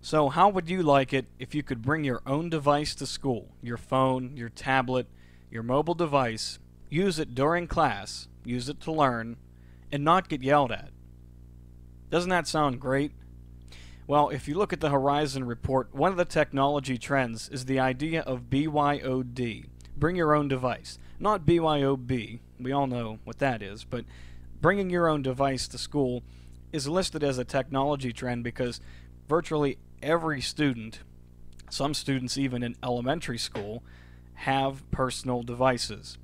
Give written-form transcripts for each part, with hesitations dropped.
So how would you like it if you could bring your own device to school? Your phone, your tablet, your mobile device, use it during class, use it to learn, and not get yelled at. Doesn't that sound great? Well, if you look at the Horizon report, one of the technology trends is the idea of BYOD, bring your own device. Not BYOB, we all know what that is, but bringing your own device to school is listed as a technology trend because virtually every student, some students even in elementary school, have personal devices.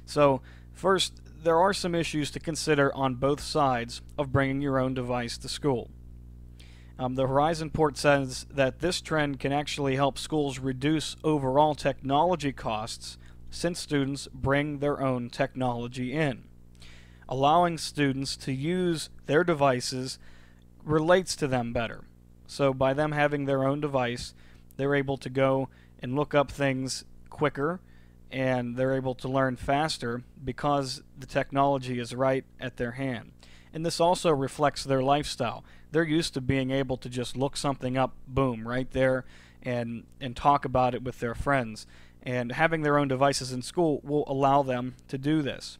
So, first, there are some issues to consider on both sides of bringing your own device to school. The Horizon report says that this trend can actually help schools reduce overall technology costs since students bring their own technology in. Allowing students to use their devices relates to them better. So by them having their own device, they're able to go and look up things quicker, and they're able to learn faster because the technology is right at their hand. And this also reflects their lifestyle. They're used to being able to just look something up, boom, right there, and talk about it with their friends. And having their own devices in school will allow them to do this.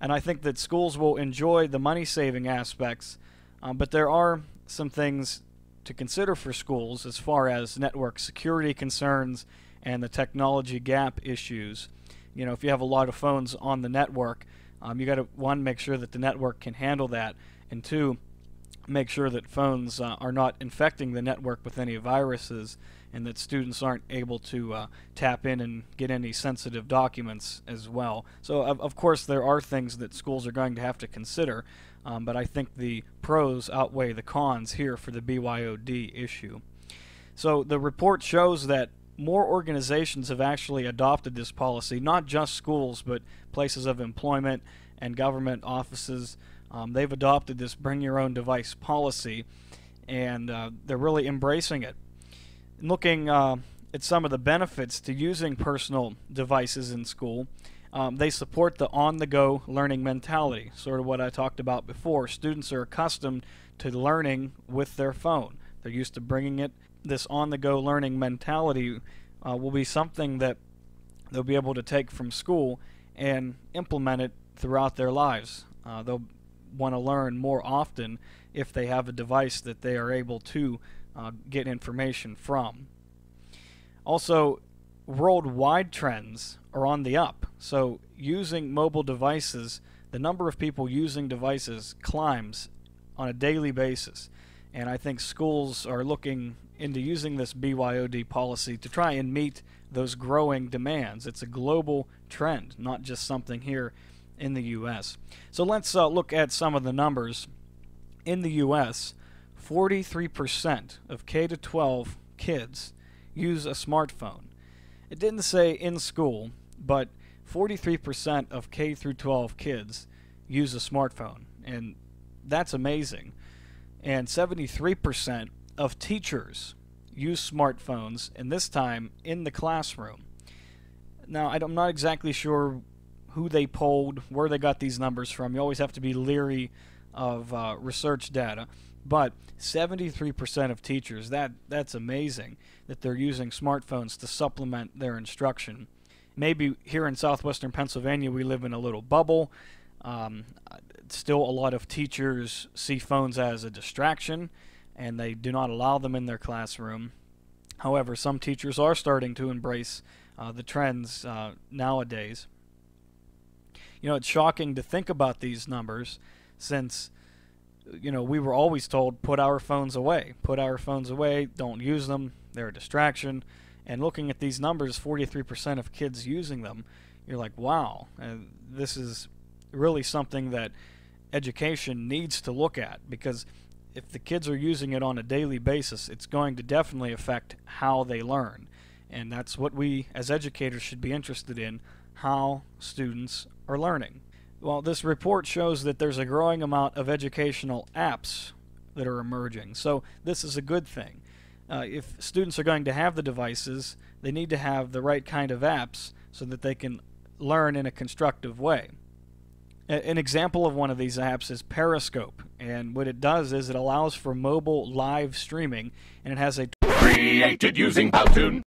And I think that schools will enjoy the money-saving aspects, but there are some things to consider for schools as far as network security concerns and the technology gap issues. You know, if you have a lot of phones on the network, you got to, one, make sure that the network can handle that, and two, make sure that phones are not infecting the network with any viruses, and that students aren't able to tap in and get any sensitive documents as well. So of course there are things that schools are going to have to consider, but I think the pros outweigh the cons here for the BYOD issue. So the report shows that more organizations have actually adopted this policy, not just schools, but places of employment and government offices. They've adopted this bring your own device policy, and they're really embracing it. Looking at some of the benefits to using personal devices in school, they support the on-the-go learning mentality, sort of what I talked about before. Students are accustomed to learning with their phone. They're used to bringing it. This on-the-go learning mentality will be something that they'll be able to take from school and implement it throughout their lives. They'll want to learn more often if they have a device that they are able to get information from. Also, worldwide trends are on the up. So using mobile devices, the number of people using devices climbs on a daily basis. And I think schools are looking into using this BYOD policy to try and meet those growing demands. It's a global trend, not just something here in the U.S. So let's look at some of the numbers. In the U.S., 43% of K-12 kids use a smartphone. It didn't say in school, but 43% of K-12 kids use a smartphone, and that's amazing. And 73% of teachers use smartphones, and this time in the classroom. Now, I'm not exactly sure who they polled, where they got these numbers from. You always have to be leery of research data. But 73% of teachers, that's amazing that they're using smartphones to supplement their instruction. Maybe here in southwestern Pennsylvania we live in a little bubble. Still a lot of teachers see phones as a distraction, and they do not allow them in their classroom. However, some teachers are starting to embrace the trends nowadays. You know, it's shocking to think about these numbers since, you know, we were always told, put our phones away. Put our phones away, don't use them, they're a distraction. And looking at these numbers, 43% of kids using them, you're like, wow, this is really something that education needs to look at, because if the kids are using it on a daily basis, it's going to definitely affect how they learn. And that's what we as educators should be interested in, how students are learning. Well, this report shows that there's a growing amount of educational apps that are emerging. So this is a good thing. If students are going to have the devices, they need to have the right kind of apps so that they can learn in a constructive way. An example of one of these apps is Periscope, and what it does is it allows for mobile live streaming, and it has a created using PowToon.